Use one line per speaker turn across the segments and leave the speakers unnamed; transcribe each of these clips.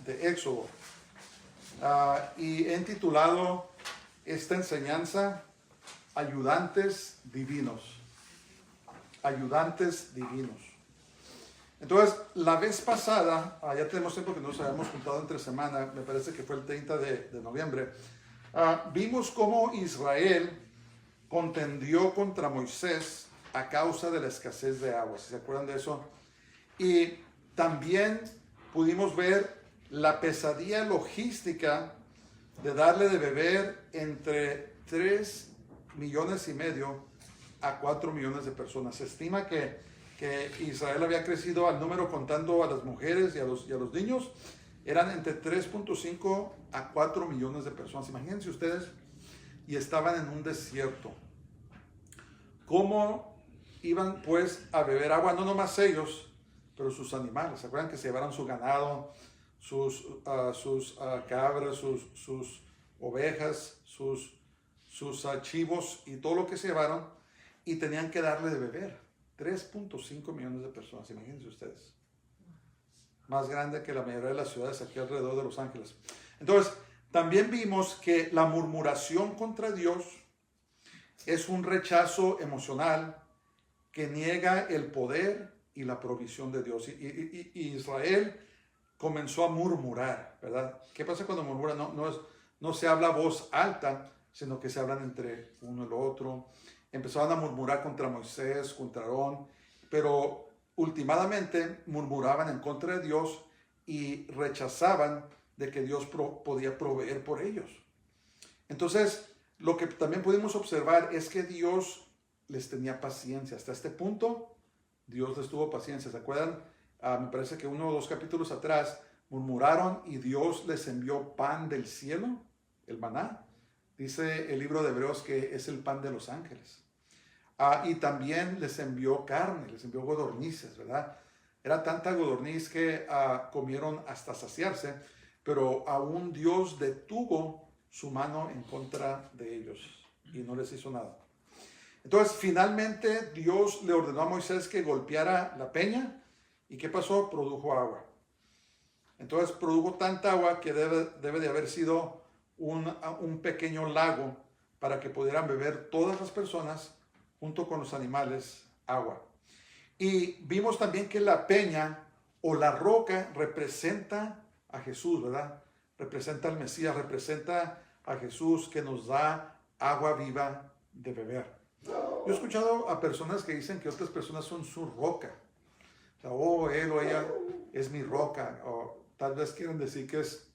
de Éxodo. Y he intitulado esta enseñanza Ayudantes Divinos. Ayudantes Divinos. Entonces, la vez pasada, ya tenemos tiempo que nos habíamos juntado entre semana, me parece que fue el 30 de noviembre, vimos cómo Israel contendió contra Moisés a causa de la escasez de agua, si se acuerdan de eso. Y también pudimos ver la pesadilla logística de darle de beber entre 3,5 millones a 4 millones de personas. Se estima que Israel había crecido al número, contando a las mujeres y a los niños, eran entre 3,5 a 4 millones de personas. Imagínense ustedes, y estaban en un desierto. ¿Cómo iban pues a beber agua? No nomás ellos, pero sus animales. ¿Se acuerdan que se llevaron su ganado, sus cabras, sus ovejas, sus chivos y todo lo que se llevaron? Y tenían que darle de beber. 3,5 millones de personas, imagínense ustedes. Más grande que la mayoría de las ciudades aquí alrededor de Los Ángeles. Entonces, también vimos que la murmuración contra Dios es un rechazo emocional que niega el poder y la provisión de Dios. Y Israel comenzó a murmurar, ¿verdad? ¿Qué pasa cuando murmura? No se habla a voz alta, sino que se hablan entre uno y el otro. Empezaron a murmurar contra Moisés, contra Aarón, pero últimamente murmuraban en contra de Dios y rechazaban de que Dios podía proveer por ellos. Entonces, lo que también pudimos observar es que Dios les tenía paciencia. Hasta este punto, Dios les tuvo paciencia. ¿Se acuerdan? Me parece que 1 o 2 capítulos atrás murmuraron y Dios les envió pan del cielo, el maná. Dice el libro de Hebreos que es el pan de los ángeles. Y también les envió carne, les envió codornices, ¿verdad? Era tanta codorniz que comieron hasta saciarse, pero aún Dios detuvo su mano en contra de ellos y no les hizo nada. Entonces, finalmente, Dios le ordenó a Moisés que golpeara la peña. ¿Y qué pasó? Produjo agua. Entonces, produjo tanta agua que debe de haber sido un pequeño lago para que pudieran beber todas las personas, junto con los animales, agua. Y vimos también que la peña o la roca representa a Jesús, ¿verdad? Representa al Mesías, representa a Jesús que nos da agua viva de beber. Yo he escuchado a personas que dicen que otras personas son su roca. O sea, él o ella es mi roca. O tal vez quieren decir que es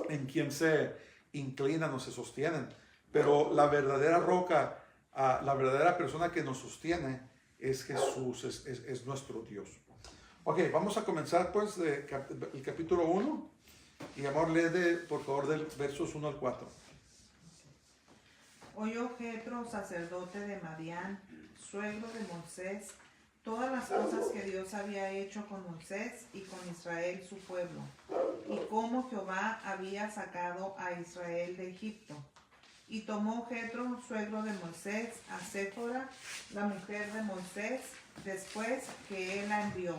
en quien se inclinan o se sostienen. Pero la verdadera roca, la verdadera persona que nos sostiene es Jesús, es nuestro Dios. Ok, vamos a comenzar pues el capítulo 1. Y amor, lee por favor del versos 1 al 4.
Oyó Jetro, sacerdote de Madián, suegro de Moisés, todas las cosas que Dios había hecho con Moisés y con Israel su pueblo, y cómo Jehová había sacado a Israel de Egipto. Y tomó Jetro, suegro de Moisés, a Séfora, la mujer de Moisés, después que él la envió,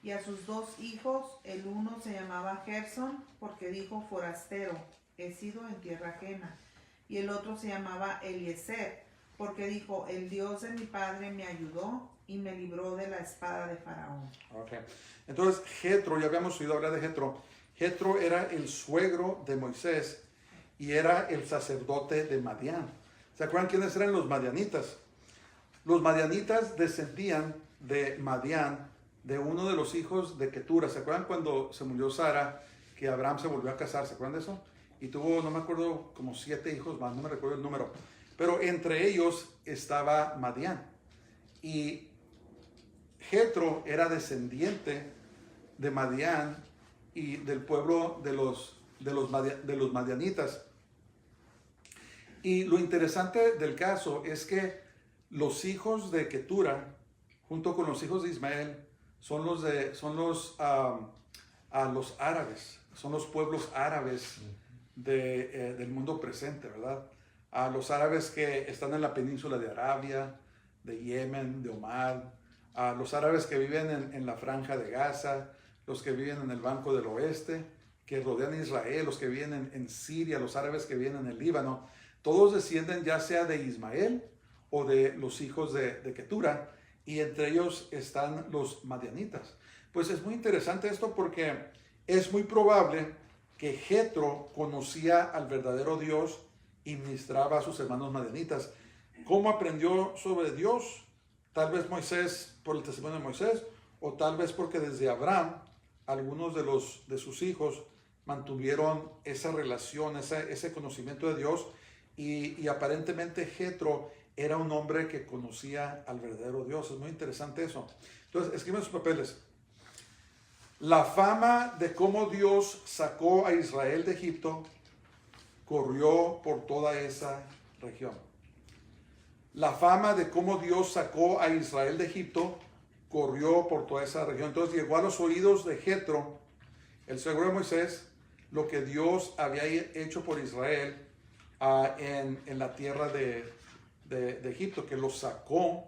y a sus 2 hijos. El uno se llamaba Gersón, porque dijo: forastero, he sido en tierra ajena. Y el otro se llamaba Eliezer, porque dijo: el Dios de mi padre me ayudó y me libró de la espada de Faraón.
Okay. Entonces, Jetro, ya habíamos oído hablar de Jetro. Jetro era el suegro de Moisés y era el sacerdote de Madián. ¿Se acuerdan quiénes eran los madianitas? Los madianitas descendían de Madián, de uno de los hijos de Ketura. ¿Se acuerdan cuando se murió Sara, que Abraham se volvió a casar? ¿Se acuerdan de eso? Y tuvo, no me acuerdo, como 7 hijos más, no me recuerdo el número. Pero entre ellos estaba Madián. Y Jetro era descendiente de Madián y del pueblo de los madianitas. Y lo interesante del caso es que los hijos de Ketura, junto con los hijos de Ismael, son los árabes, son los pueblos árabes del mundo presente, ¿verdad? A los árabes que están en la península de Arabia, de Yemen, de Omán, a los árabes que viven en la franja de Gaza, los que viven en el Banco del Oeste que rodean a Israel, los que viven en Siria, los árabes que viven en el Líbano, todos descienden ya sea de Ismael o de los hijos de Ketura, y entre ellos están los madianitas. Pues es muy interesante esto porque es muy probable que Jetro conocía al verdadero Dios y ministraba a sus hermanos madianitas. ¿Cómo aprendió sobre Dios? Tal vez Moisés, por el testimonio de Moisés, o tal vez porque desde Abraham, algunos de sus hijos mantuvieron esa relación, ese conocimiento de Dios, y aparentemente Jetro era un hombre que conocía al verdadero Dios. Es muy interesante eso. Entonces, escriben sus papeles. La fama de cómo Dios sacó a Israel de Egipto corrió por toda esa región. La fama de cómo Dios sacó a Israel de Egipto corrió por toda esa región. Entonces llegó a los oídos de Jetro, el suegro de Moisés, lo que Dios había hecho por Israel en la tierra de Egipto, que los sacó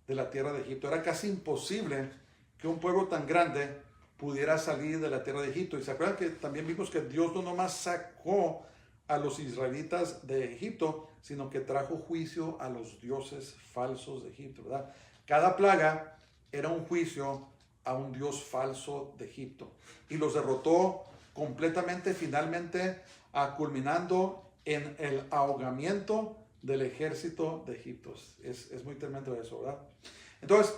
de la tierra de Egipto. Era casi imposible que un pueblo tan grande pudiera salir de la tierra de Egipto. Y se acuerdan que también vimos que Dios no nomás sacó a los israelitas de Egipto, sino que trajo juicio a los dioses falsos de Egipto, ¿verdad? Cada plaga era un juicio a un dios falso de Egipto, y los derrotó completamente, finalmente, culminando en el ahogamiento del ejército de Egipto. Es muy tremendo eso, ¿verdad? Entonces,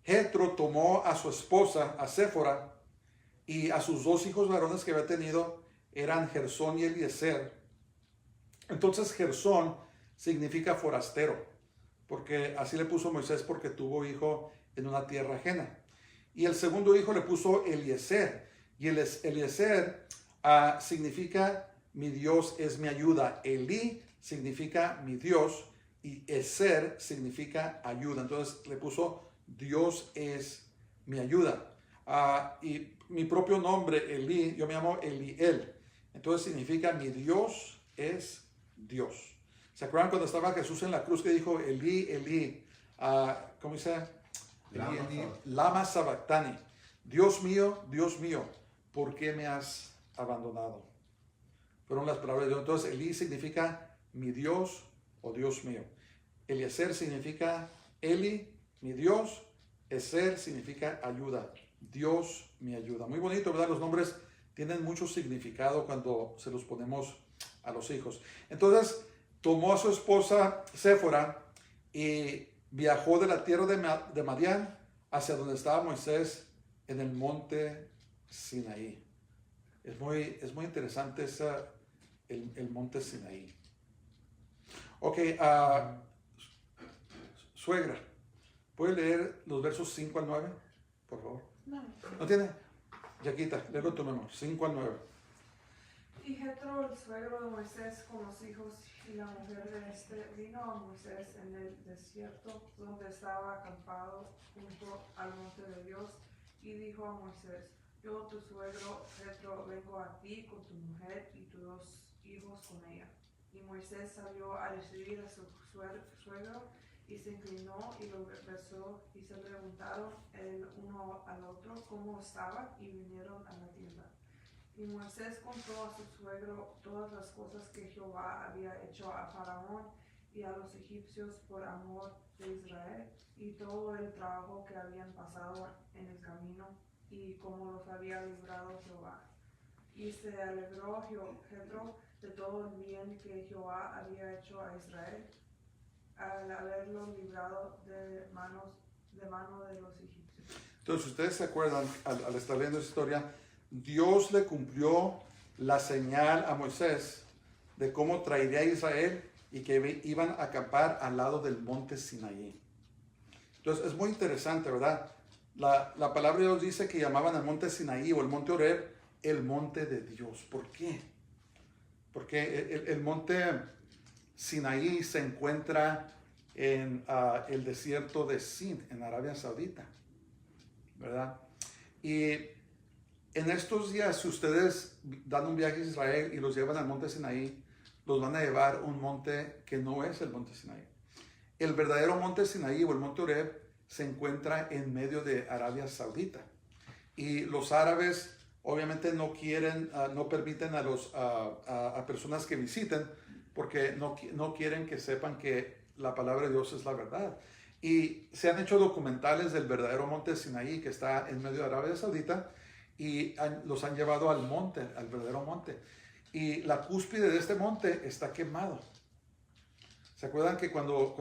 Jetro tomó a su esposa, a Séfora, y a sus dos hijos varones que había tenido eran Gersón y Eliezer. Entonces Gersón significa forastero, porque así le puso Moisés, porque tuvo hijo en una tierra ajena. Y el segundo hijo le puso Eliezer, y Eliezer significa mi Dios es mi ayuda. Eli significa mi Dios, y Ezer significa ayuda. Entonces le puso Dios es mi ayuda. Y mi propio nombre, Eli, yo me llamo Eliel. Entonces significa mi Dios es Dios. ¿Se acuerdan cuando estaba Jesús en la cruz que dijo Eli, Eli? ¿Cómo dice? Eli, Eli, lama sabactani. Dios mío, ¿por qué me has abandonado? Fueron las palabras de Dios. Entonces Eli significa mi Dios o Dios mío. Eliezer significa Eli, mi Dios. Ezer significa ayuda. Dios mi ayuda. Muy bonito, ¿verdad? Los nombres tienen mucho significado cuando se los ponemos a los hijos. Entonces tomó a su esposa Séfora y viajó de la tierra de Madián hacia donde estaba Moisés en el monte Sinaí. Es muy interesante el monte Sinaí. Ok, suegra, ¿puede leer los versos 5 al 9, por favor? ¿No tiene? Yaquita, léelo tu memoria, 5 al 9.
Y Jetro, el suegro de Moisés, con los hijos y la mujer de este, vino a Moisés en el desierto donde estaba acampado junto al monte de Dios, y dijo a Moisés: yo, tu suegro Jetro, vengo a ti con tu mujer y tus 2 hijos con ella. Y Moisés salió a recibir a su suegro, y se inclinó y lo besó, y se preguntaron el uno al otro cómo estaban, y vinieron a la tienda. Y Moisés contó a su suegro todas las cosas que Jehová había hecho a Faraón y a los egipcios por amor de Israel, y todo el trabajo que habían pasado en el camino, y cómo los había librado Jehová. Y se alegró Jetro de todo el bien que Jehová había hecho a Israel, al haberlo librado de mano de los egipcios.
Entonces, ustedes se acuerdan, al estar viendo esa historia, Dios le cumplió la señal a Moisés de cómo traería a Israel y que iban a acampar al lado del monte Sinaí. Entonces, es muy interesante, ¿verdad? La palabra de Dios dice que llamaban al monte Sinaí o el monte Horeb el monte de Dios. ¿Por qué? Porque el monte Sinaí se encuentra en el desierto de Sin, en Arabia Saudita, ¿verdad? Y en estos días, si ustedes dan un viaje a Israel y los llevan al monte Sinaí, los van a llevar a un monte que no es el monte Sinaí. El verdadero monte Sinaí o el monte Horeb se encuentra en medio de Arabia Saudita. Y los árabes obviamente no quieren, no permiten a personas que visiten porque no quieren que sepan que la palabra de Dios es la verdad. Y se han hecho documentales del verdadero monte Sinaí que está en medio de Arabia Saudita y los han llevado al monte, al verdadero monte. Y la cúspide de este monte está quemado. ¿Se acuerdan que cuando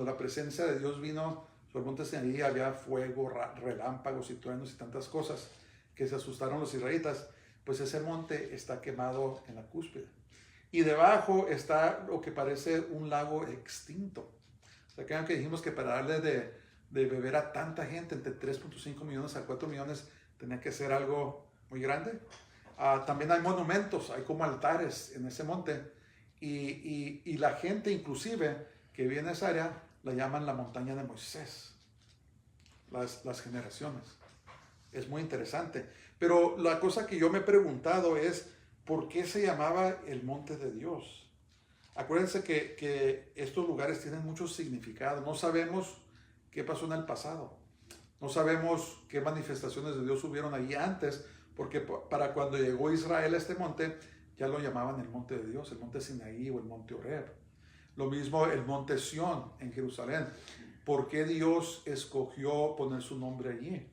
la presencia de Dios vino sobre el monte Sinaí había fuego, relámpagos y truenos y tantas cosas que se asustaron los israelitas? Pues ese monte está quemado en la cúspide. Y debajo está lo que parece un lago extinto. ¿Se acuerdan que dijimos que para darle de beber a tanta gente, entre 3.5 millones a 4 millones, tenía que ser algo muy grande? También hay monumentos, hay como altares en ese monte. Y la gente inclusive que vive en esa área la llaman la montaña de Moisés. Las generaciones. Es muy interesante. Pero la cosa que yo me he preguntado es, ¿por qué se llamaba el monte de Dios? Acuérdense que estos lugares tienen mucho significado. No sabemos qué pasó en el pasado. No sabemos qué manifestaciones de Dios hubieron allí antes, porque para cuando llegó Israel a este monte, ya lo llamaban el monte de Dios, el monte Sinaí o el monte Horeb. Lo mismo el monte Sión en Jerusalén. ¿Por qué Dios escogió poner su nombre allí?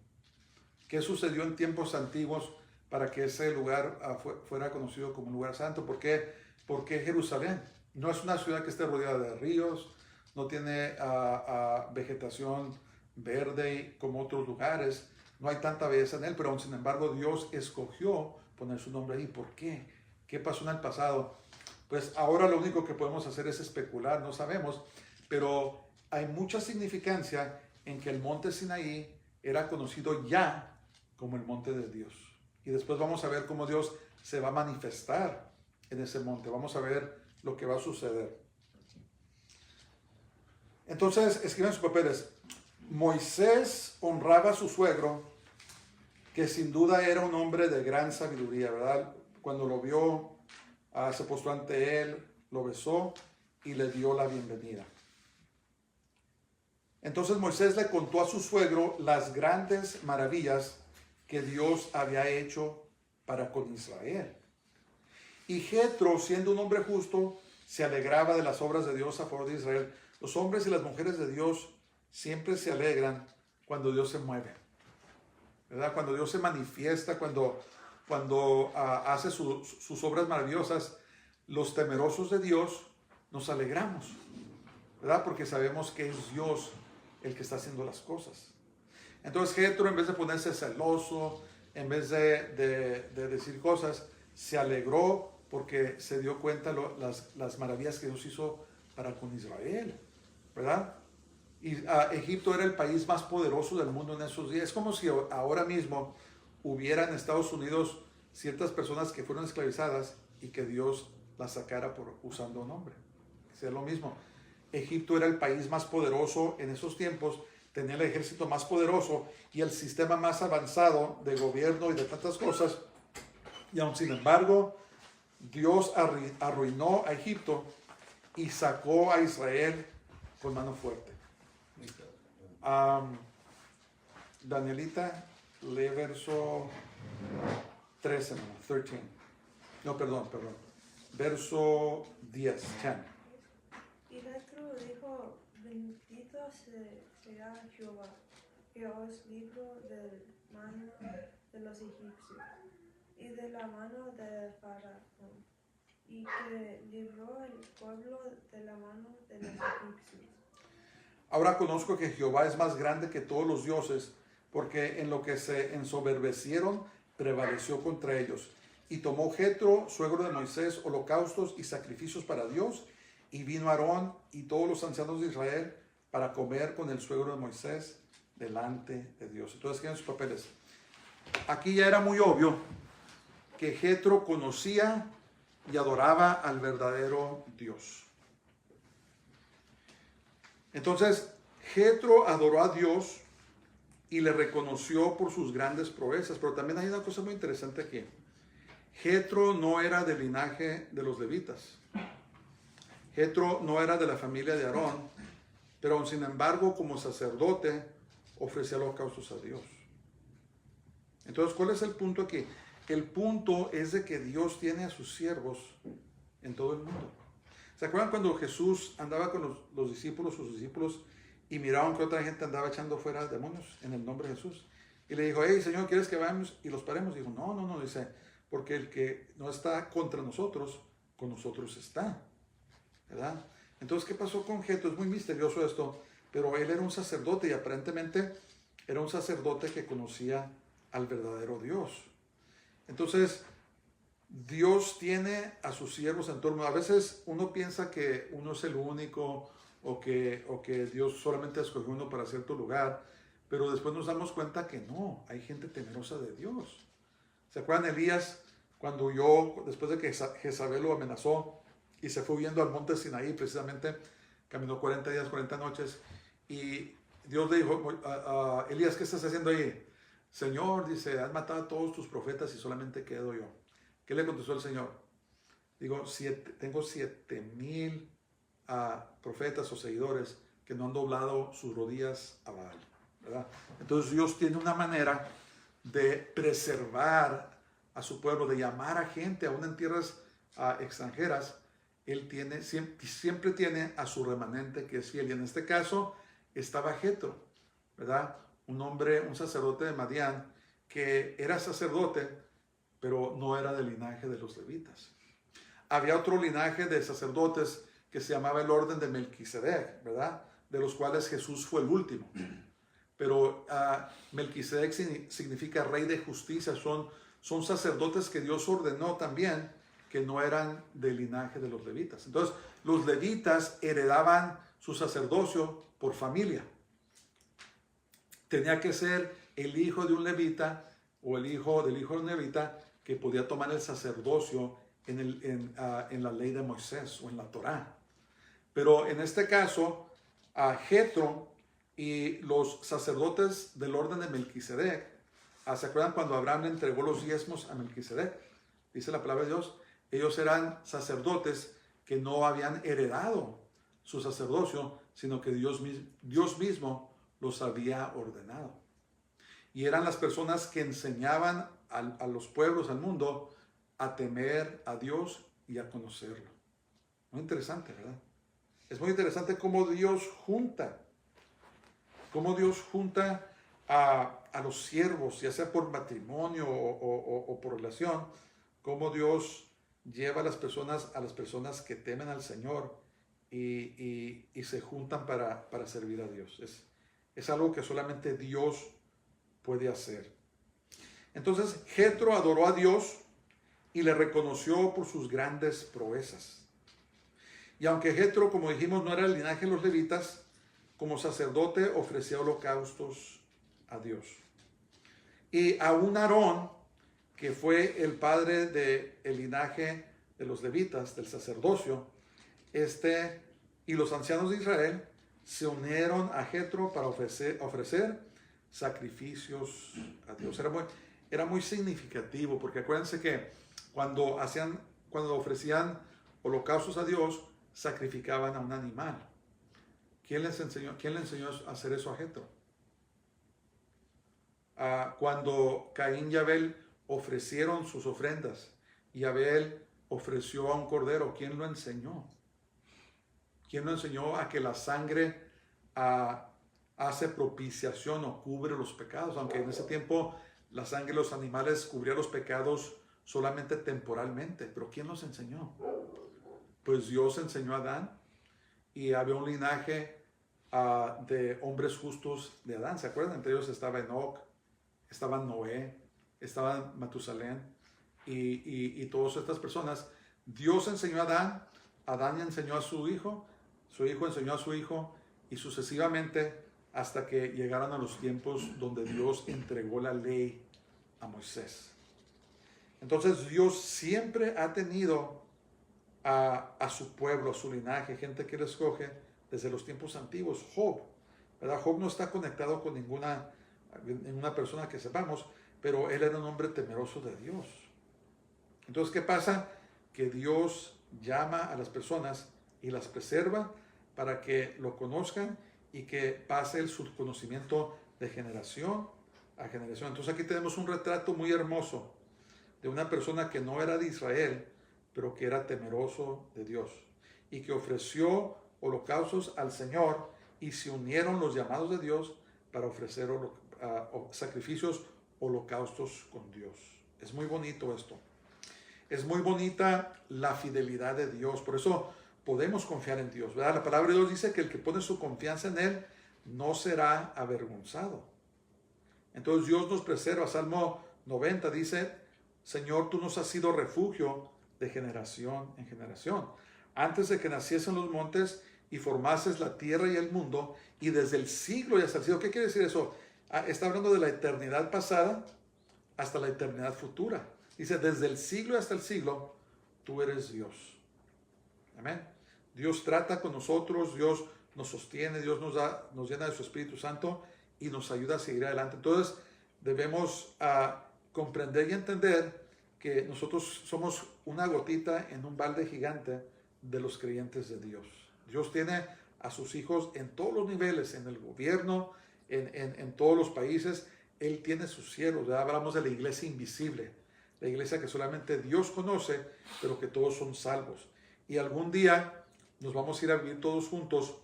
¿Qué sucedió en tiempos antiguos para que ese lugar fuera conocido como un lugar santo? ¿Por qué Jerusalén? No es una ciudad que esté rodeada de ríos, no tiene vegetación verde como otros lugares, no hay tanta belleza en él, pero aún sin embargo Dios escogió poner su nombre ahí. ¿Por qué? ¿Qué pasó en el pasado? Pues ahora lo único que podemos hacer es especular, no sabemos, pero hay mucha significancia en que el monte Sinaí era conocido ya como el monte de Dios. Y después vamos a ver cómo Dios se va a manifestar en ese monte. Vamos a ver lo que va a suceder. Entonces, escriban sus papeles. Moisés honraba a su suegro, que sin duda era un hombre de gran sabiduría, ¿verdad? Cuando lo vio, se postó ante él, lo besó y le dio la bienvenida. Entonces Moisés le contó a su suegro las grandes maravillas que Dios había hecho para con Israel. Y Jetro, siendo un hombre justo, se alegraba de las obras de Dios a favor de Israel. Los hombres y las mujeres de Dios siempre se alegran cuando Dios se mueve, ¿verdad? Cuando Dios se manifiesta, cuando hace sus obras maravillosas, los temerosos de Dios nos alegramos, ¿verdad? Porque sabemos que es Dios el que está haciendo las cosas. Entonces Jetro, en vez de ponerse celoso, en vez de decir cosas, se alegró porque se dio cuenta las maravillas que Dios hizo para con Israel, ¿verdad? Y Egipto era el país más poderoso del mundo en esos días. Es como si ahora mismo hubiera en Estados Unidos ciertas personas que fueron esclavizadas y que Dios las sacara usando un hombre. Sea lo mismo. Egipto era el país más poderoso en esos tiempos, tenía el ejército más poderoso y el sistema más avanzado de gobierno y de tantas cosas. Y aun sin embargo, Dios arruinó a Egipto y sacó a Israel con mano fuerte. Danielita, lee verso 13, 13. No, perdón. Verso 10, 10.
Y Jetro dijo: bendito sea Jehová, que os libró de mano de los egipcios y de la mano de Faraón, y que libró el pueblo de la mano de los egipcios.
Ahora conozco que Jehová es más grande que todos los dioses, porque en lo que se ensoberbecieron prevaleció contra ellos. Y tomó Jetro, suegro de Moisés, holocaustos y sacrificios para Dios, y vino Aarón y todos los ancianos de Israel para comer con el suegro de Moisés delante de Dios. Entonces, ¿qué en sus papeles? Aquí ya era muy obvio que Jetro conocía y adoraba al verdadero Dios. Entonces, Jetro adoró a Dios y le reconoció por sus grandes proezas. Pero también hay una cosa muy interesante aquí. Jetro no era del linaje de los levitas. Jetro no era de la familia de Aarón, pero sin embargo, como sacerdote, ofrecía holocaustos a Dios. Entonces, ¿cuál es el punto aquí? El punto es de que Dios tiene a sus siervos en todo el mundo. ¿Se acuerdan cuando Jesús andaba con sus discípulos, y miraban que otra gente andaba echando fuera demonios en el nombre de Jesús? Y le dijo, hey, Señor, ¿quieres que vayamos y los paremos? Dijo, no, dice, porque el que no está contra nosotros, con nosotros está, ¿verdad? Entonces, ¿qué pasó con Jetro? Es muy misterioso esto, pero él era un sacerdote y aparentemente era un sacerdote que conocía al verdadero Dios. Entonces, Dios tiene a sus siervos en torno. A veces uno piensa que uno es el único o que Dios solamente escogió uno para cierto lugar, pero después nos damos cuenta que no, hay gente temerosa de Dios. ¿Se acuerdan Elías cuando huyó después de que Jezabel lo amenazó y se fue huyendo al monte Sinaí? Precisamente caminó 40 días, 40 noches y Dios le dijo a Elías, ¿qué estás haciendo ahí? Señor, dice, has matado a todos tus profetas y solamente quedo yo. ¿Qué le contestó el Señor? Digo, tengo 7,000 profetas o seguidores que no han doblado sus rodillas a Baal, ¿verdad? Entonces Dios tiene una manera de preservar a su pueblo, de llamar a gente, aún en tierras extranjeras. Él tiene, siempre tiene a su remanente que es fiel. Y en este caso estaba Jetro, ¿verdad? Un hombre, un sacerdote de Madián, que era sacerdote, pero no era del linaje de los levitas. Había otro linaje de sacerdotes que se llamaba el orden de Melquisedec, ¿verdad? De los cuales Jesús fue el último. Pero Melquisedec significa rey de justicia. Son sacerdotes que Dios ordenó también que no eran del linaje de los levitas. Entonces, los levitas heredaban su sacerdocio por familia. Tenía que ser el hijo de un levita o el hijo del hijo de un levita que podía tomar el sacerdocio en la ley de Moisés o en la Torá. Pero en este caso, Jetro y los sacerdotes del orden de Melquisedec, ¿se acuerdan cuando Abraham le entregó los diezmos a Melquisedec? Dice la palabra de Dios, ellos eran sacerdotes que no habían heredado su sacerdocio, sino que Dios mismo los había ordenado. Y eran las personas que enseñaban a los pueblos, al mundo, a temer a Dios y a conocerlo. Muy interesante, ¿verdad? Es muy interesante cómo Dios junta a los siervos, ya sea por matrimonio o por relación, cómo Dios lleva a las personas que temen al Señor y se juntan para servir a Dios. Es algo que solamente Dios puede hacer. Entonces, Jetro adoró a Dios y le reconoció por sus grandes proezas. Y aunque Jetro, como dijimos, no era el linaje de los levitas, como sacerdote ofrecía holocaustos a Dios. Y aún Aarón, que fue el padre del linaje de los levitas, del sacerdocio, y los ancianos de Israel se unieron a Jetro para ofrecer sacrificios a Dios. Era muy significativo, porque acuérdense que cuando ofrecían holocaustos a Dios, sacrificaban a un animal. ¿Quién le enseñó a hacer eso a Jetro? Cuando Caín y Abel ofrecieron sus ofrendas y Abel ofreció a un cordero, ¿quién lo enseñó? ¿Quién lo enseñó a que la sangre hace propiciación o cubre los pecados? Aunque en ese tiempo la sangre de los animales cubría los pecados solamente temporalmente. ¿Pero quién los enseñó? Pues Dios enseñó a Adán, y había un linaje de hombres justos de Adán. ¿Se acuerdan? Entre ellos estaba Enoc, estaba Noé, estaba Matusalén y todas estas personas. Dios enseñó a Adán, Adán enseñó a su hijo enseñó a su hijo, y sucesivamente hasta que llegaron a los tiempos donde Dios entregó la ley a Moisés. Entonces Dios siempre ha tenido a su pueblo, a su linaje, gente que él escoge desde los tiempos antiguos. Job, ¿verdad? Job no está conectado con ninguna persona que sepamos, pero él era un hombre temeroso de Dios. Entonces, ¿qué pasa? Que Dios llama a las personas y las preserva para que lo conozcan y que pase su conocimiento de generación a generación. Entonces aquí tenemos un retrato muy hermoso de una persona que no era de Israel, pero que era temeroso de Dios y que ofreció holocaustos al Señor, y se unieron los llamados de Dios para ofrecer sacrificios, holocaustos con Dios. Es muy bonito esto. Es muy bonita la fidelidad de Dios. Por eso podemos confiar en Dios, ¿verdad? La palabra de Dios dice que el que pone su confianza en Él no será avergonzado. Entonces Dios nos preserva. Salmo 90 dice: Señor, tú nos has sido refugio de generación en generación. Antes de que naciesen los montes y formases la tierra y el mundo, y desde el siglo y hasta el siglo. ¿Qué quiere decir eso? Está hablando de la eternidad pasada hasta la eternidad futura. Dice, desde el siglo hasta el siglo, tú eres Dios. Amén. Dios trata con nosotros, Dios nos sostiene, Dios nos llena de su Espíritu Santo y nos ayuda a seguir adelante. Entonces, debemos comprender y entender que nosotros somos una gotita en un balde gigante de los creyentes de Dios. Dios tiene a sus hijos en todos los niveles, en el gobierno, en todos los países. Él tiene sus siervos, ¿verdad? Hablamos de la iglesia invisible, la iglesia que solamente Dios conoce, pero que todos son salvos. Y algún día nos vamos a ir a vivir todos juntos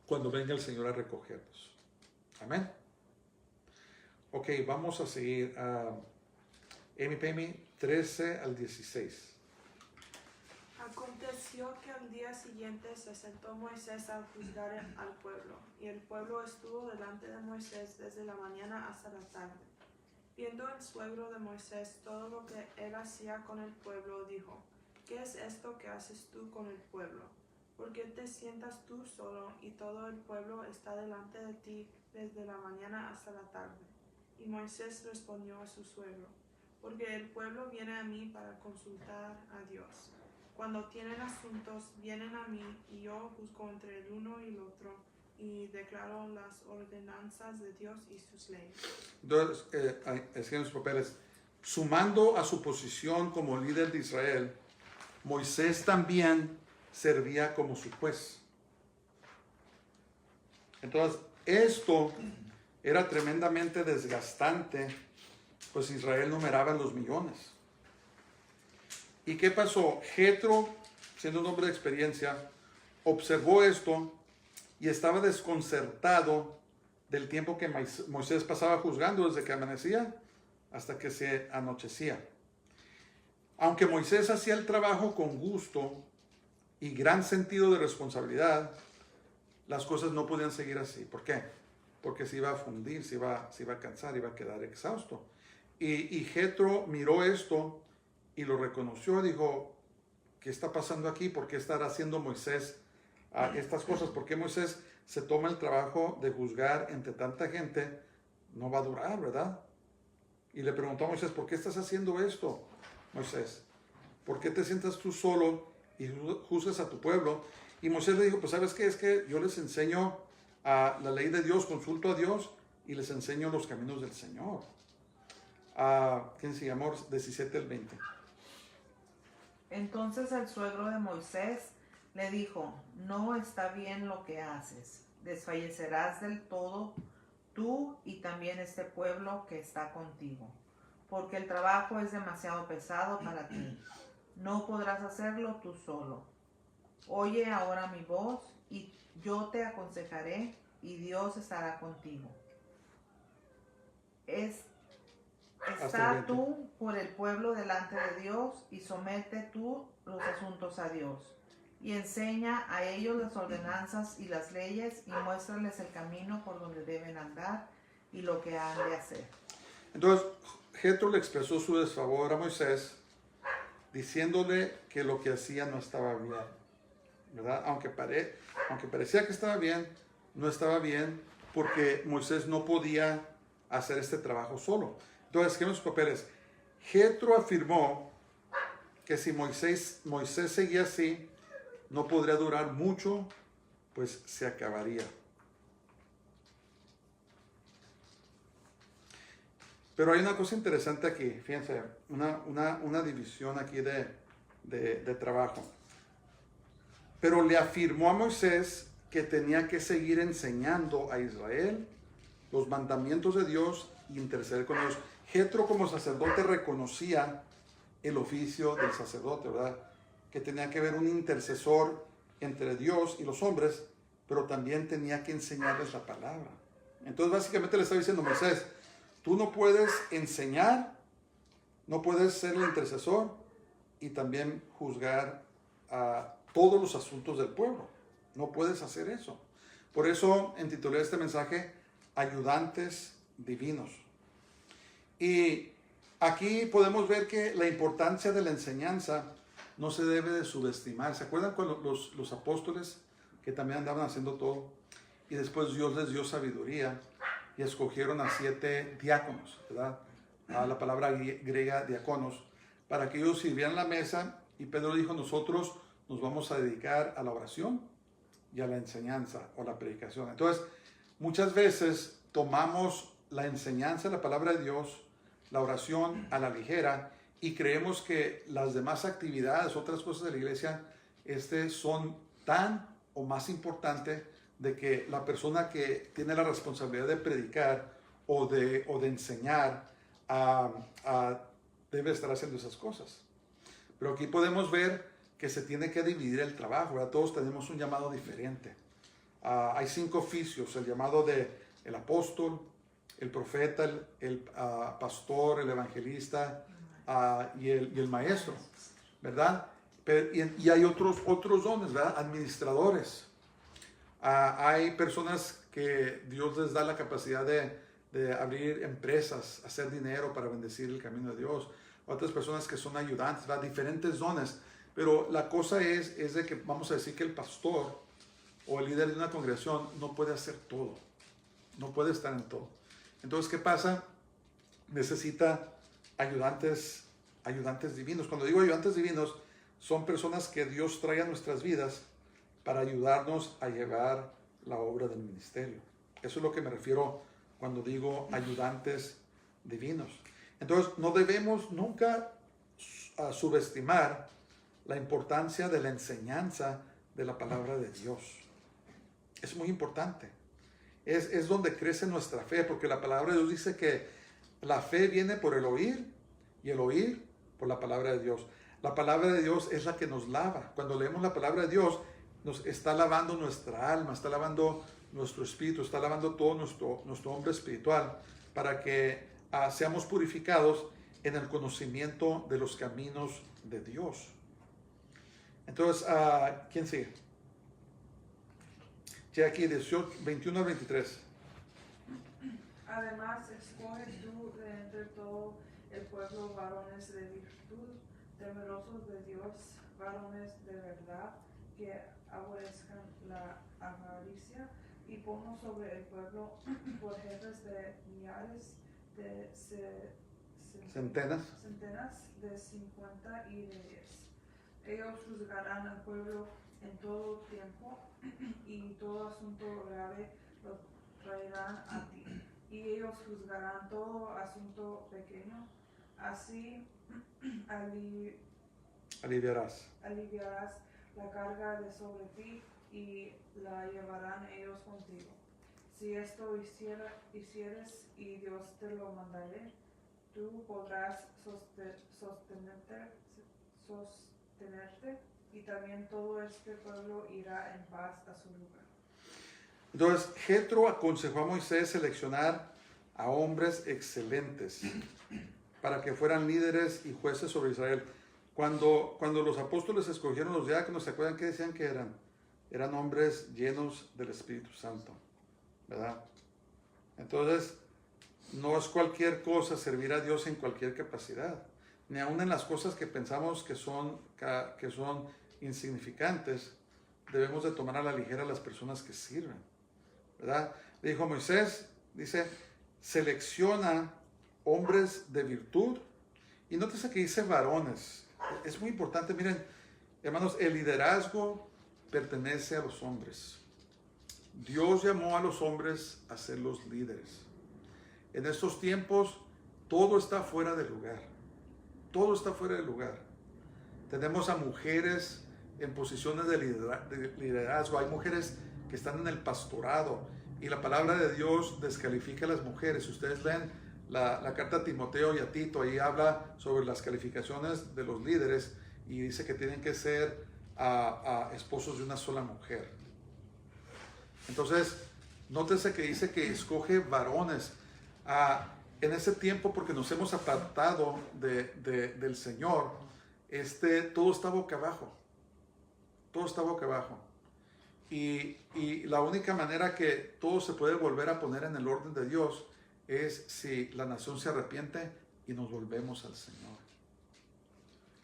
cuando venga el Señor a recogernos. Amén. Ok, vamos a seguir. Amy Payme, 13 al 16.
Aconteció que al día siguiente se sentó Moisés a juzgar al pueblo, y el pueblo estuvo delante de Moisés desde la mañana hasta la tarde. Viendo el suegro de Moisés todo lo que él hacía con el pueblo, dijo: ¿Qué es esto que haces tú con el pueblo? ¿Por qué te sientas tú solo y todo el pueblo está delante de ti desde la mañana hasta la tarde? Y Moisés respondió a su suegro: porque el pueblo viene a mí para consultar a Dios. Cuando tienen asuntos, vienen a mí, y yo juzgo entre el uno y el otro, y declaro las ordenanzas de Dios y sus leyes.
Entonces, escriben sus papeles. Sumando a su posición como líder de Israel, Moisés también servía como su juez. Entonces, esto era tremendamente desgastante, pues Israel numeraba en los millones. ¿Y qué pasó? Jetro, siendo un hombre de experiencia, observó esto y estaba desconcertado del tiempo que Moisés pasaba juzgando, desde que amanecía hasta que se anochecía. Aunque Moisés hacía el trabajo con gusto y gran sentido de responsabilidad, las cosas no podían seguir así. ¿Por qué? Porque se iba a fundir, se iba a cansar, iba a quedar exhausto. Y Jetro miró esto y lo reconoció, dijo: ¿qué está pasando aquí? ¿Por qué estará haciendo Moisés estas cosas? ¿Por qué Moisés se toma el trabajo de juzgar entre tanta gente? No va a durar, ¿verdad? Y le preguntó a Moisés: ¿por qué estás haciendo esto, Moisés? ¿Por qué te sientas tú solo y juzgas a tu pueblo? Y Moisés le dijo: pues ¿sabes qué? Es que yo les enseño a la ley de Dios, consulto a Dios y les enseño los caminos del Señor. ¿Quién se llamó? 17 al 20.
Entonces el suegro de Moisés le dijo: no está bien lo que haces. Desfallecerás del todo tú y también este pueblo que está contigo, porque el trabajo es demasiado pesado para ti. No podrás hacerlo tú solo. Oye ahora mi voz y yo te aconsejaré, y Dios estará contigo. Está tú por el pueblo delante de Dios, y somete tú los asuntos a Dios, y enseña a ellos las ordenanzas y las leyes, y muéstrales el camino por donde deben andar y lo que han de hacer.
Entonces Jetro le expresó su desfavor a Moisés, diciéndole que lo que hacía no estaba bien, ¿verdad? Aunque parecía que estaba bien, no estaba bien, porque Moisés no podía hacer este trabajo solo. Entonces, escriben sus papeles. Jetro afirmó que si Moisés seguía así, no podría durar mucho, pues se acabaría. Pero hay una cosa interesante aquí, fíjense, una división aquí de trabajo. Pero le afirmó a Moisés que tenía que seguir enseñando a Israel los mandamientos de Dios y interceder con ellos. Jetro como sacerdote reconocía el oficio del sacerdote, ¿verdad? Que tenía que haber un intercesor entre Dios y los hombres, pero también tenía que enseñarles la palabra. Entonces básicamente le estaba diciendo a Moisés, tú no puedes enseñar, no puedes ser el intercesor y también juzgar a todos los asuntos del pueblo. No puedes hacer eso. Por eso intitulé este mensaje Ayudantes Divinos. Y aquí podemos ver que la importancia de la enseñanza no se debe de subestimar. ¿Se acuerdan cuando los apóstoles que también andaban haciendo todo? Y después Dios les dio sabiduría y escogieron a 7 diáconos, ¿verdad? La palabra griega diáconos, para que ellos sirvieran la mesa. Y Pedro dijo, nosotros nos vamos a dedicar a la oración y a la enseñanza o la predicación. Entonces, muchas veces tomamos la enseñanza de la palabra de Dios, la oración a la ligera, y creemos que las demás actividades, otras cosas de la iglesia, son tan o más importantes de que la persona que tiene la responsabilidad de predicar o de enseñar debe estar haciendo esas cosas. Pero aquí podemos ver que se tiene que dividir el trabajo, ¿verdad? Todos tenemos un llamado diferente. Hay 5 oficios: el llamado del apóstol, el profeta, el pastor, el evangelista y el maestro, ¿verdad? Y hay otros dones, ¿verdad? Administradores. Hay personas que Dios les da la capacidad de abrir empresas, hacer dinero para bendecir el camino de Dios. Otras personas que son ayudantes, ¿verdad? Diferentes dones. Pero la cosa es de que vamos a decir que el pastor o el líder de una congregación no puede hacer todo. No puede estar en todo. Entonces, ¿qué pasa? Necesita ayudantes divinos. Cuando digo ayudantes divinos, son personas que Dios trae a nuestras vidas para ayudarnos a llevar la obra del ministerio. Eso es lo que me refiero cuando digo ayudantes divinos. Entonces, no debemos nunca subestimar la importancia de la enseñanza de la palabra de Dios. Es muy importante. Es donde crece nuestra fe, porque la palabra de Dios dice que la fe viene por el oír y el oír por la palabra de Dios. La palabra de Dios es la que nos lava. Cuando leemos la palabra de Dios, nos está lavando nuestra alma, está lavando nuestro espíritu, está lavando todo nuestro hombre espiritual para que seamos purificados en el conocimiento de los caminos de Dios. Entonces, ¿quién sigue? Aquí 21 al 23.
Además, escoge tú de entre todo el pueblo varones de virtud, temerosos de Dios, varones de verdad, que aborrezcan la avaricia, y ponnos sobre el pueblo por jefes de millares, de centenas, de 50 y de 10. Ellos juzgarán al pueblo en todo tiempo, y todo asunto grave lo traerán a ti. Y ellos juzgarán todo asunto pequeño. Así aliviarás la carga de sobre ti, y la llevarán ellos contigo. Si esto hicieres, y Dios te lo mandaré, tú podrás sostenerte, y también todo este pueblo irá en paz a su lugar.
Entonces, Jetro aconsejó a Moisés seleccionar a hombres excelentes para que fueran líderes y jueces sobre Israel. Cuando los apóstoles escogieron los diáconos, ¿se acuerdan qué decían que eran? Eran hombres llenos del Espíritu Santo, ¿verdad? Entonces, no es cualquier cosa servir a Dios en cualquier capacidad, ni aun en las cosas que pensamos que son insignificantes. Debemos de tomar a la ligera a las personas que sirven, ¿verdad? Le dijo Moisés, dice, selecciona hombres de virtud, y nótese que dice varones. Es muy importante, miren, hermanos, el liderazgo pertenece a los hombres. Dios llamó a los hombres a ser los líderes. En estos tiempos, todo está fuera de lugar. Todo está fuera de lugar. Tenemos a mujeres en posiciones de liderazgo. Hay mujeres que están en el pastorado. Y la palabra de Dios descalifica a las mujeres. Si ustedes leen la carta a Timoteo y a Tito, ahí habla sobre las calificaciones de los líderes y dice que tienen que ser esposos de una sola mujer. Entonces, nótese que dice que escoge varones en ese tiempo, porque nos hemos apartado del Señor. Todo está boca abajo. Todo está boca abajo. Y la única manera que todo se puede volver a poner en el orden de Dios es si la nación se arrepiente y nos volvemos al Señor.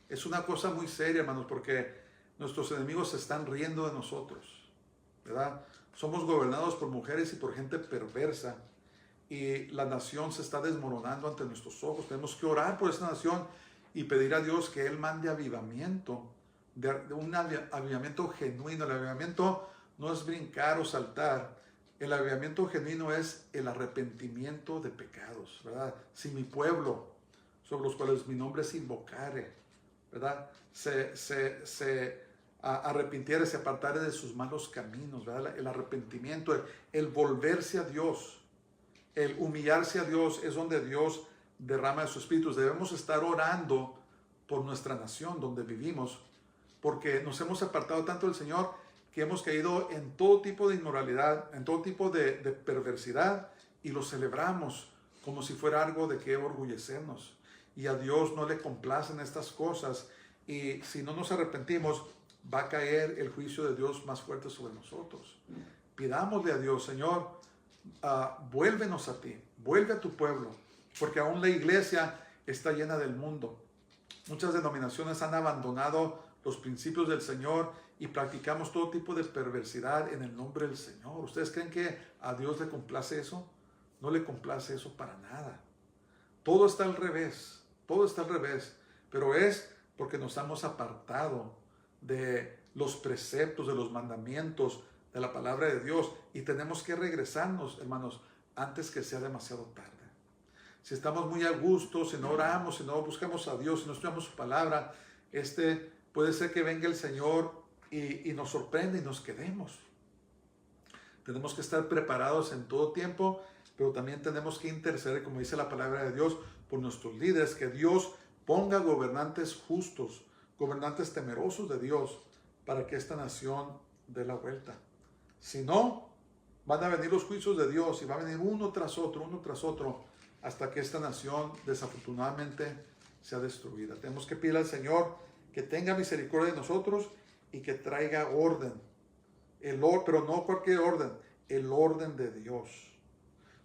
Es una cosa muy seria, hermanos, porque nuestros enemigos se están riendo de nosotros, ¿verdad? Somos gobernados por mujeres y por gente perversa, y la nación se está desmoronando ante nuestros ojos. Tenemos que orar por esta nación y pedir a Dios que Él mande avivamiento, de un avivamiento genuino. El avivamiento no es brincar o saltar. El avivamiento genuino es el arrepentimiento de pecados, ¿verdad? Si mi pueblo, sobre los cuales mi nombre se invocare, ¿verdad? Se arrepintiere, se apartare de sus malos caminos, ¿verdad? El arrepentimiento, el volverse a Dios, el humillarse a Dios, es donde Dios derrama de su espíritu. Debemos estar orando por nuestra nación donde vivimos, porque nos hemos apartado tanto del Señor que hemos caído en todo tipo de inmoralidad, en todo tipo de perversidad, y lo celebramos como si fuera algo de que orgullecernos. Y a Dios no le complacen estas cosas, y si no nos arrepentimos, va a caer el juicio de Dios más fuerte sobre nosotros. Pidámosle a Dios: Señor, vuélvenos a ti, vuelve a tu pueblo, porque aún la iglesia está llena del mundo. Muchas denominaciones han abandonado los principios del Señor y practicamos todo tipo de perversidad en el nombre del Señor. ¿Ustedes creen que a Dios le complace eso? No le complace eso para nada. Todo está al revés, todo está al revés, pero es porque nos hemos apartado de los preceptos, de los mandamientos, de la palabra de Dios, y tenemos que regresarnos, hermanos, antes que sea demasiado tarde. Si estamos muy a gusto, si no oramos, si no buscamos a Dios, si no estudiamos su palabra, puede ser que venga el Señor y nos sorprenda y nos quedemos. Tenemos que estar preparados en todo tiempo, pero también tenemos que interceder, como dice la palabra de Dios, por nuestros líderes, que Dios ponga gobernantes justos, gobernantes temerosos de Dios, para que esta nación dé la vuelta. Si no, van a venir los juicios de Dios y va a venir uno tras otro, hasta que esta nación desafortunadamente sea destruida. Tenemos que pedir al Señor que tenga misericordia de nosotros y que traiga orden. Pero no cualquier orden, el orden de Dios.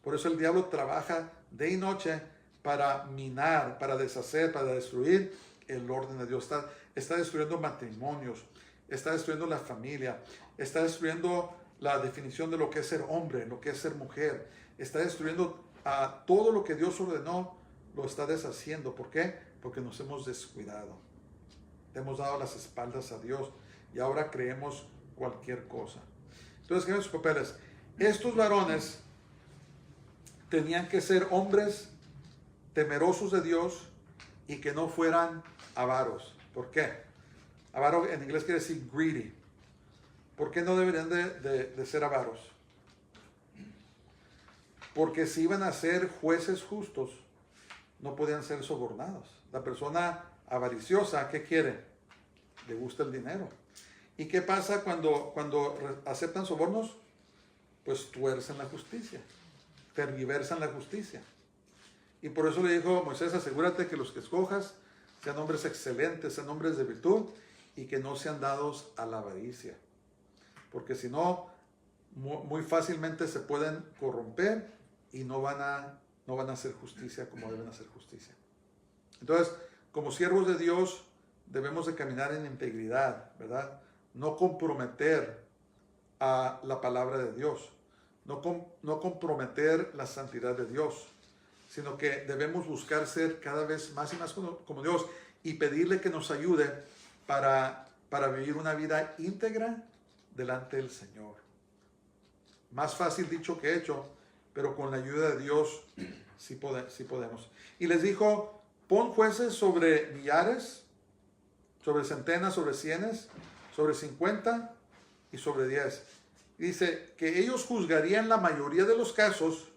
Por eso el diablo trabaja día y noche para minar, para deshacer, para destruir el orden de Dios. Está destruyendo matrimonios, está destruyendo la familia, está destruyendo la definición de lo que es ser hombre, lo que es ser mujer. Está destruyendo todo lo que Dios ordenó, lo está deshaciendo. ¿Por qué? Porque nos hemos descuidado. Hemos dado las espaldas a Dios y ahora creemos cualquier cosa. Entonces, ¿qué son sus papeles? Estos varones tenían que ser hombres temerosos de Dios y que no fueran avaros. ¿Por qué? Avaro en inglés quiere decir greedy. ¿Por qué no deberían de ser avaros? Porque si iban a ser jueces justos, no podían ser sobornados. La persona avariciosa, ¿qué quiere? Le gusta el dinero. ¿Y qué pasa cuando aceptan sobornos? Pues tuercen la justicia, tergiversan la justicia. Y por eso le dijo Moisés: asegúrate que los que escojas sean hombres excelentes, sean hombres de virtud, y que no sean dados a la avaricia. Porque si no, muy fácilmente se pueden corromper y no van a hacer justicia como deben hacer justicia. Entonces, como siervos de Dios, debemos de caminar en integridad, ¿verdad? No comprometer a la palabra de Dios, no comprometer la santidad de Dios, sino que debemos buscar ser cada vez más y más como Dios y pedirle que nos ayude para vivir una vida íntegra delante del Señor. Más fácil dicho que hecho, pero con la ayuda de Dios sí podemos. Y les dijo: pon jueces sobre millares, sobre centenas, sobre cienes, sobre 50 y sobre 10. Dice que ellos juzgarían la mayoría de los casos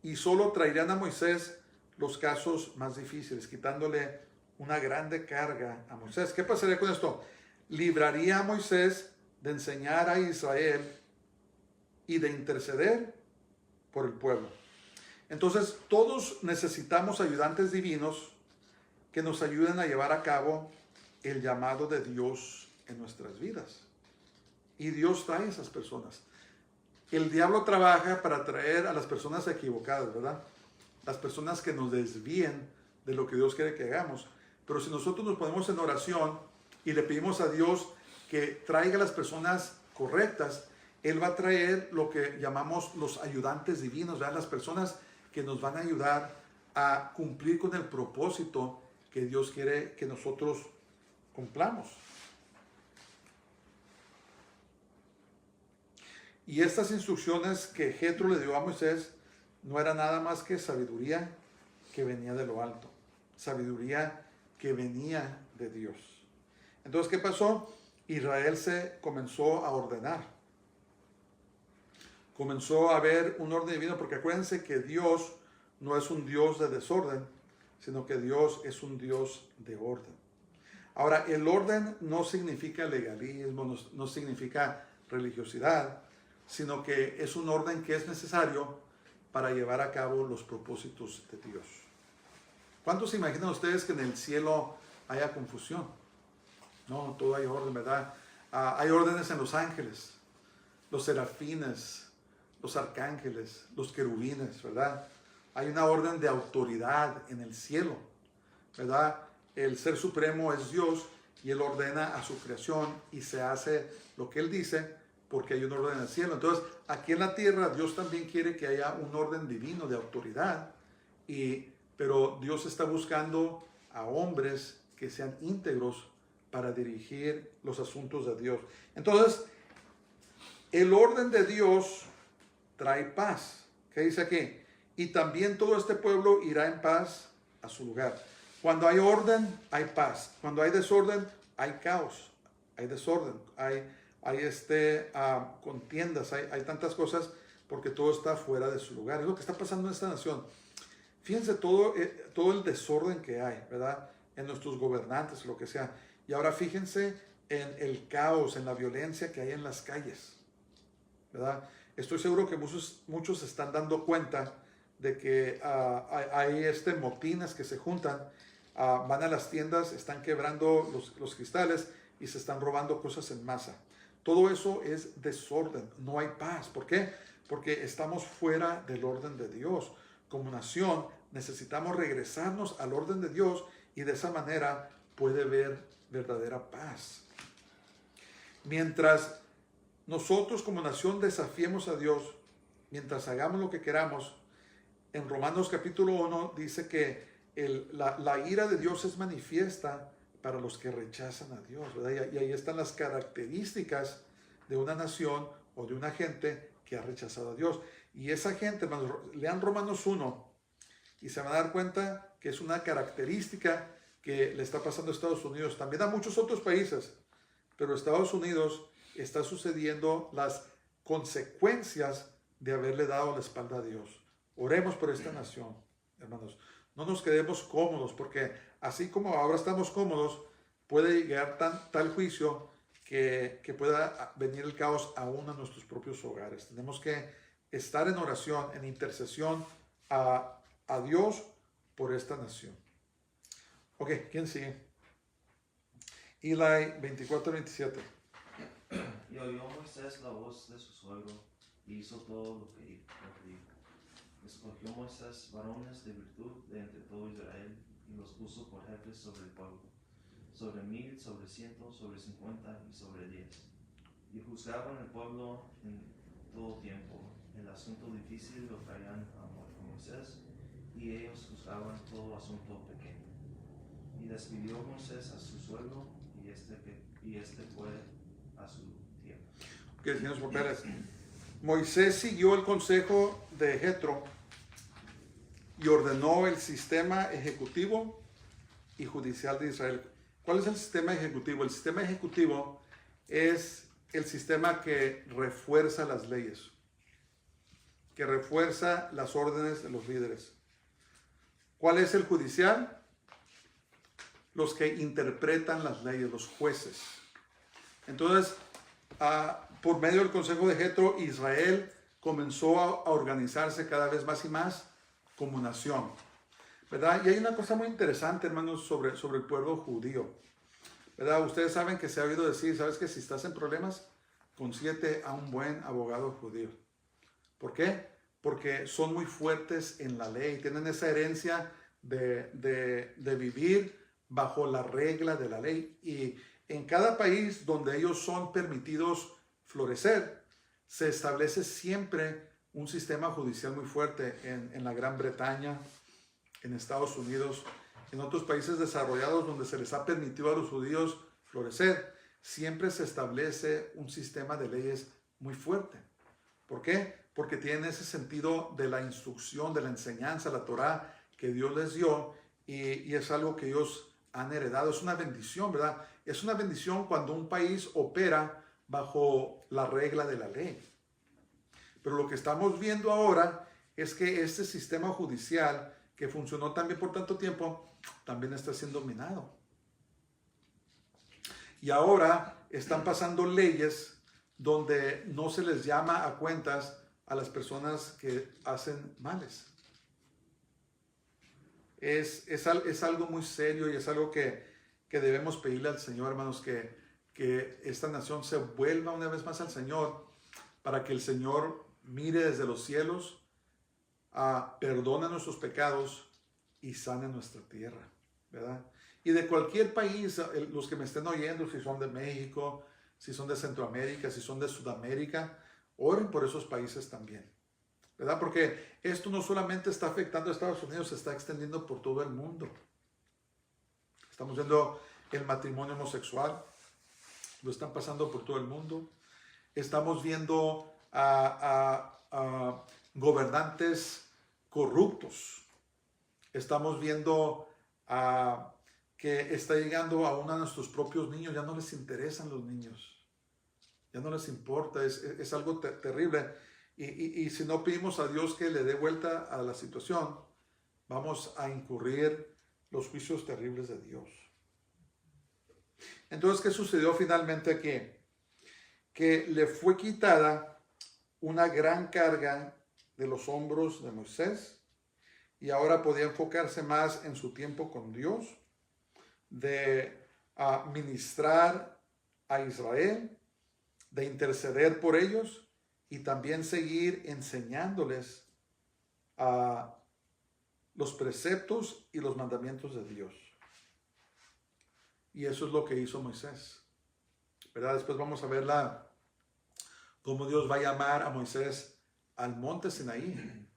y solo traerían a Moisés los casos más difíciles, quitándole una grande carga a Moisés. ¿Qué pasaría con esto? Libraría a Moisés de enseñar a Israel y de interceder por el pueblo. Entonces, todos necesitamos ayudantes divinos que nos ayuden a llevar a cabo el llamado de Dios en nuestras vidas. Y Dios trae a esas personas. El diablo trabaja para traer a las personas equivocadas, ¿verdad? Las personas que nos desvíen de lo que Dios quiere que hagamos. Pero si nosotros nos ponemos en oración y le pedimos a Dios que traiga a las personas correctas, Él va a traer lo que llamamos los ayudantes divinos, ¿verdad? Las personas que nos van a ayudar a cumplir con el propósito que Dios quiere que nosotros cumplamos. Y estas instrucciones que Jetro le dio a Moisés no era nada más que sabiduría que venía de lo alto, sabiduría que venía de Dios. Entonces, ¿qué pasó? Israel se comenzó a ordenar. Comenzó a haber un orden divino, porque acuérdense que Dios no es un Dios de desorden, sino que Dios es un Dios de orden. Ahora, el orden no significa legalismo, no significa religiosidad, sino que es un orden que es necesario para llevar a cabo los propósitos de Dios. ¿Cuántos se imaginan ustedes que en el cielo haya confusión? No, todo hay orden, ¿verdad? Hay órdenes en los ángeles, los serafines, los arcángeles, los querubines, ¿verdad? Hay una orden de autoridad en el cielo, ¿verdad? El Ser Supremo es Dios y Él ordena a su creación y se hace lo que Él dice porque hay un orden en el cielo. Entonces, aquí en la tierra Dios también quiere que haya un orden divino de autoridad, pero Dios está buscando a hombres que sean íntegros para dirigir los asuntos de Dios. Entonces, el orden de Dios trae paz. ¿Qué dice aquí? Y también todo este pueblo irá en paz a su lugar. Cuando hay orden, hay paz. Cuando hay desorden, hay caos, hay desorden, hay contiendas, hay tantas cosas porque todo está fuera de su lugar. Es lo que está pasando en esta nación. Fíjense todo el desorden que hay, ¿verdad? En nuestros gobernantes, lo que sea. Y ahora fíjense en el caos, en la violencia que hay en las calles, ¿verdad? Estoy seguro que muchos se están dando cuenta de que hay motines que se juntan, van a las tiendas, están quebrando los cristales y se están robando cosas en masa. Todo eso es desorden, no hay paz. ¿Por qué? Porque estamos fuera del orden de Dios. Como nación necesitamos regresarnos al orden de Dios y de esa manera puede haber verdadera paz. Mientras nosotros como nación desafiemos a Dios, mientras hagamos lo que queramos, en Romanos capítulo 1 dice que la ira de Dios es manifiesta para los que rechazan a Dios, ¿verdad? Y ahí están las características de una nación o de una gente que ha rechazado a Dios. Y esa gente, hermanos, lean Romanos 1 y se van a dar cuenta que es una característica que le está pasando a Estados Unidos, también a muchos otros países, pero Estados Unidos está sucediendo las consecuencias de haberle dado la espalda a Dios. Oremos por esta nación, hermanos. No nos quedemos cómodos, porque así como ahora estamos cómodos, puede llegar tal juicio que pueda venir el caos aún a nuestros propios hogares. Tenemos que estar en oración, en intercesión a Dios por esta nación. Ok, ¿quién sigue? Eli 24-27.
Y oyó Moisés la voz de su suegro y hizo todo lo que dijo. Escogió Moisés varones de virtud de entre todo Israel y los puso por jefes sobre el pueblo, sobre 1000, sobre 100, sobre 50 y sobre 10. Y juzgaban el pueblo en todo tiempo. El asunto difícil lo traían a Moisés y ellos juzgaban todo asunto pequeño. Y despidió Moisés a su suegro y este fue a su tierra.
Ok, señores papeles. Moisés siguió el consejo de Jetro y ordenó el sistema ejecutivo y judicial de Israel. ¿Cuál es el sistema ejecutivo? El sistema ejecutivo es el sistema que refuerza las leyes, que refuerza las órdenes de los líderes. ¿Cuál es el judicial? Los que interpretan las leyes, los jueces. Entonces, por medio del consejo de Jetro, Israel comenzó a organizarse cada vez más y más como nación, ¿verdad? Y hay una cosa muy interesante, hermanos, sobre el pueblo judío, ¿verdad? Ustedes saben que se ha oído decir, ¿sabes que si estás en problemas, consíguete a un buen abogado judío? ¿Por qué? Porque son muy fuertes en la ley, tienen esa herencia de vivir bajo la regla de la ley. Y en cada país donde ellos son permitidos florecer, se establece siempre un sistema judicial muy fuerte en la Gran Bretaña, en Estados Unidos, en otros países desarrollados donde se les ha permitido a los judíos florecer. Siempre se establece un sistema de leyes muy fuerte. ¿Por qué? Porque tienen ese sentido de la instrucción, de la enseñanza, la Torá que Dios les dio, y es algo que ellos han heredado. Es una bendición, ¿verdad? Es una bendición cuando un país opera bajo la regla de la ley. Pero lo que estamos viendo ahora es que este sistema judicial que funcionó también por tanto tiempo, también está siendo minado. Y ahora están pasando leyes donde no se les llama a cuentas a las personas que hacen males. Es algo muy serio y es algo que debemos pedirle al Señor, hermanos, que esta nación se vuelva una vez más al Señor, para que el Señor mire desde los cielos, perdone nuestros pecados y sane nuestra tierra, ¿verdad? Y de cualquier país, los que me estén oyendo, si son de México, si son de Centroamérica, si son de Sudamérica, oren por esos países también, ¿verdad? Porque esto no solamente está afectando a Estados Unidos, se está extendiendo por todo el mundo. Estamos viendo el matrimonio homosexual, lo están pasando por todo el mundo. Estamos viendo a gobernantes corruptos. Estamos viendo que está llegando a uno de nuestros propios niños. Ya no les interesan los niños. Ya no les importa. Es algo terrible. Y si no pedimos a Dios que le dé vuelta a la situación, vamos a incurrir los juicios terribles de Dios. Entonces, ¿qué sucedió finalmente aquí? Que le fue quitada una gran carga de los hombros de Moisés, y ahora podía enfocarse más en su tiempo con Dios, de ministrar a Israel, de interceder por ellos y también seguir enseñándoles los preceptos y los mandamientos de Dios. Y eso es lo que hizo Moisés, ¿verdad? Después vamos a ver cómo Dios va a llamar a Moisés al monte Sinaí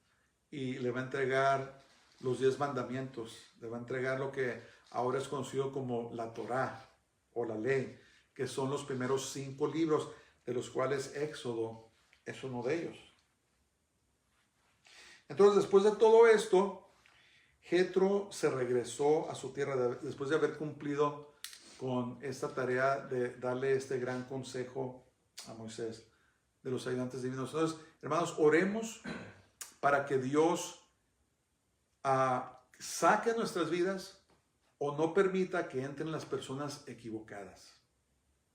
y le va a entregar los 10 mandamientos, le va a entregar lo que ahora es conocido como la Torá o la ley, que son los primeros 5 libros, de los cuales Éxodo es uno de ellos. Entonces, después de todo esto, Jetro se regresó a su tierra después de haber cumplido con esta tarea de darle este gran consejo a Moisés de los ayudantes divinos. Entonces, hermanos, oremos para que Dios saque nuestras vidas o no permita que entren las personas equivocadas,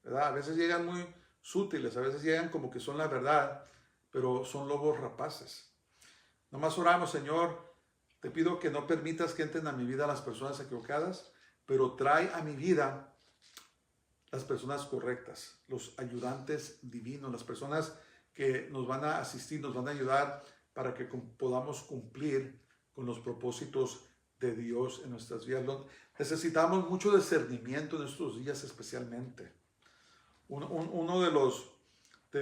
¿verdad? A veces llegan muy sutiles, a veces llegan como que son la verdad, pero son lobos rapaces. Nomás oramos: Señor, te pido que no permitas que entren a mi vida las personas equivocadas, pero trae a mi vida las personas correctas, los ayudantes divinos, las personas que nos van a asistir, nos van a ayudar para que podamos cumplir con los propósitos de Dios en nuestras vidas. Necesitamos mucho discernimiento en estos días especialmente. Uno de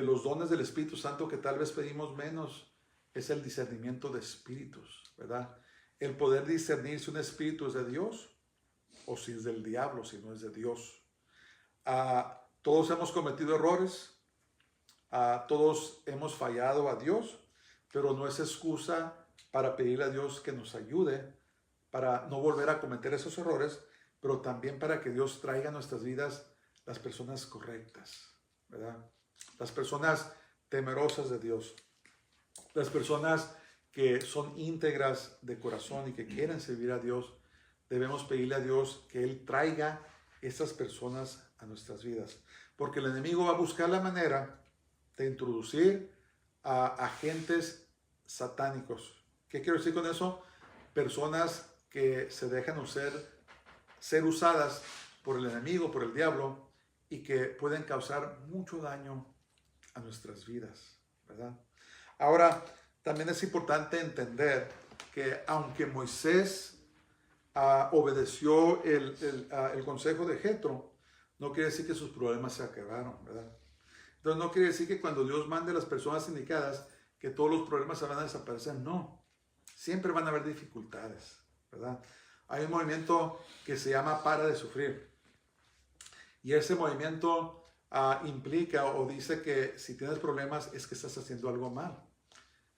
los dones del Espíritu Santo que tal vez pedimos menos es el discernimiento de espíritus, ¿verdad? El poder discernir si un espíritu es de Dios o si es del diablo, si no es de Dios. Todos hemos cometido errores, todos hemos fallado a Dios, pero no es excusa para pedirle a Dios que nos ayude para no volver a cometer esos errores, pero también para que Dios traiga a nuestras vidas las personas correctas, ¿verdad? las personas temerosas de Dios, las personas que son íntegras de corazón y que quieren servir a Dios, debemos pedirle a Dios que Él traiga estas personas a nuestras vidas. Porque el enemigo va a buscar la manera de introducir a agentes satánicos. ¿Qué quiero decir con eso? Personas que se dejan ser usadas por el enemigo, por el diablo, y que pueden causar mucho daño a nuestras vidas, ¿verdad? Ahora, también es importante entender que aunque Moisés obedeció el consejo de Jetro, no quiere decir que sus problemas se acabaron, ¿verdad? Entonces no quiere decir que cuando Dios mande a las personas indicadas, que todos los problemas se van a desaparecer. No, siempre van a haber dificultades, ¿verdad? Hay un movimiento que se llama Para de Sufrir. Y ese movimiento implica o dice que si tienes problemas es que estás haciendo algo mal.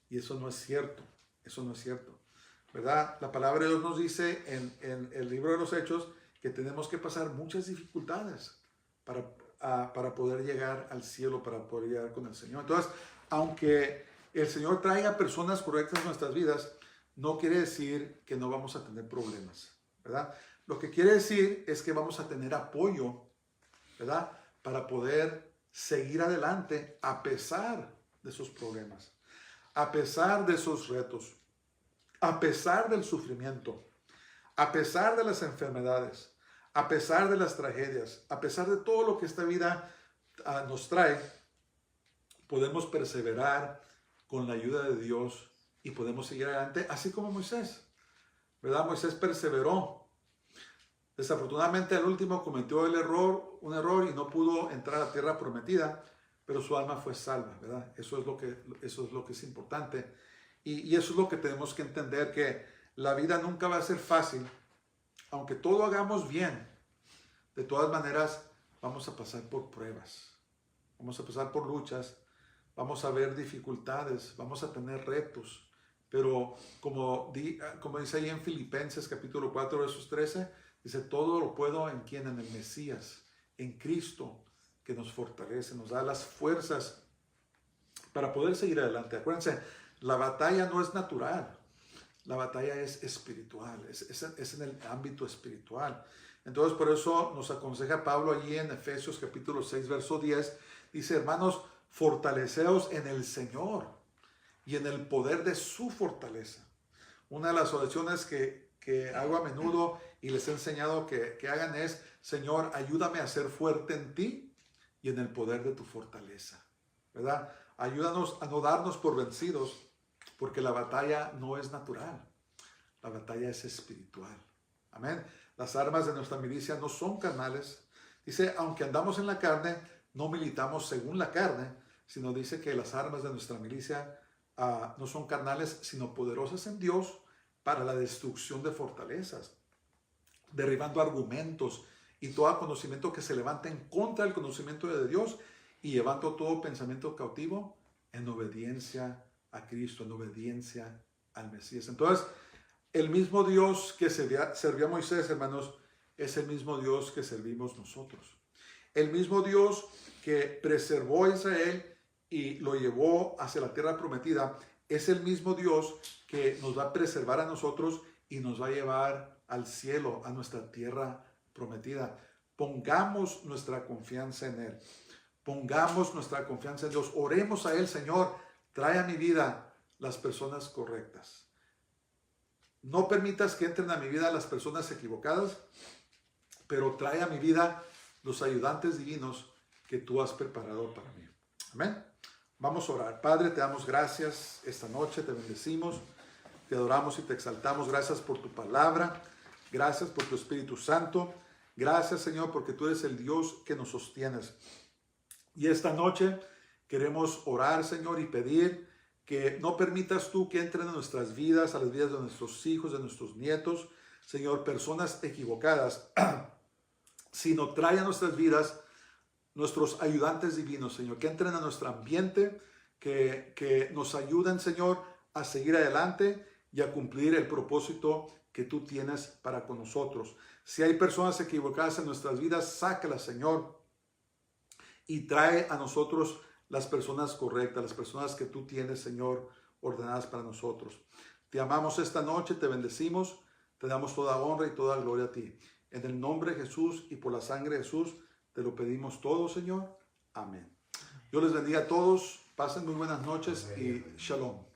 Y eso no es cierto, eso no es cierto, ¿verdad? La palabra de Dios nos dice en el libro de los Hechos que tenemos que pasar muchas dificultades para poder llegar al cielo, para poder llegar con el Señor. Entonces, aunque el Señor traiga personas correctas en nuestras vidas, no quiere decir que no vamos a tener problemas, ¿verdad? Lo que quiere decir es que vamos a tener apoyo, ¿verdad? Para poder seguir adelante a pesar de esos problemas, a pesar de esos retos, a pesar del sufrimiento, a pesar de las enfermedades, a pesar de las tragedias, a pesar de todo lo que esta vida nos trae, podemos perseverar con la ayuda de Dios y podemos seguir adelante, así como Moisés, ¿verdad? Moisés perseveró. Desafortunadamente al último cometió un error y no pudo entrar a la tierra prometida, pero su alma fue salva, ¿verdad? Eso es lo que es importante. Y eso es lo que tenemos que entender, que la vida nunca va a ser fácil. Aunque todo hagamos bien, de todas maneras vamos a pasar por pruebas, vamos a pasar por luchas, vamos a ver dificultades, vamos a tener retos. Pero como dice ahí en Filipenses capítulo 4, versos 13, dice, todo lo puedo en quien, en el Mesías, en Cristo, que nos fortalece, nos da las fuerzas para poder seguir adelante. Acuérdense, la batalla no es natural. La batalla es espiritual, es en el ámbito espiritual. Entonces, por eso nos aconseja Pablo allí en Efesios capítulo 6, verso 10. Dice, hermanos, fortaleceos en el Señor y en el poder de su fortaleza. Una de las oraciones que hago a menudo y les he enseñado que hagan es, Señor, ayúdame a ser fuerte en ti y en el poder de tu fortaleza, ¿verdad? Ayúdanos a no darnos por vencidos, porque la batalla no es natural, la batalla es espiritual. Amén. Las armas de nuestra milicia no son carnales. Dice, aunque andamos en la carne, no militamos según la carne, sino dice que las armas de nuestra milicia no son carnales, sino poderosas en Dios para la destrucción de fortalezas, derribando argumentos y todo conocimiento que se levanta en contra del conocimiento de Dios y llevando todo pensamiento cautivo en obediencia a Cristo, en obediencia al Mesías. Entonces, el mismo Dios que servía a Moisés, hermanos, es el mismo Dios que servimos nosotros. El mismo Dios que preservó a Israel y lo llevó hacia la tierra prometida, es el mismo Dios que nos va a preservar a nosotros y nos va a llevar al cielo, a nuestra tierra prometida. Pongamos nuestra confianza en Él. Pongamos nuestra confianza en Dios. Oremos a Él, Señor, trae a mi vida las personas correctas. No permitas que entren a mi vida las personas equivocadas, pero trae a mi vida los ayudantes divinos que tú has preparado para mí. Amén. Vamos a orar. Padre, te damos gracias esta noche, te bendecimos, te adoramos y te exaltamos. Gracias por tu palabra, gracias por tu Espíritu Santo. Gracias, Señor, porque tú eres el Dios que nos sostienes. Y esta noche queremos orar, Señor, y pedir que no permitas tú que entren en nuestras vidas, a las vidas de nuestros hijos, de nuestros nietos, Señor, personas equivocadas, sino trae a nuestras vidas nuestros ayudantes divinos, Señor, que entren a nuestro ambiente, que nos ayuden, Señor, a seguir adelante y a cumplir el propósito que tú tienes para con nosotros. Si hay personas equivocadas en nuestras vidas, sácalas, Señor, y trae a nosotros las personas correctas, las personas que tú tienes, Señor, ordenadas para nosotros. Te amamos esta noche, te bendecimos, te damos toda honra y toda gloria a ti. En el nombre de Jesús y por la sangre de Jesús, te lo pedimos todo, Señor. Amén. Dios les bendiga a todos. Pasen muy buenas noches y shalom.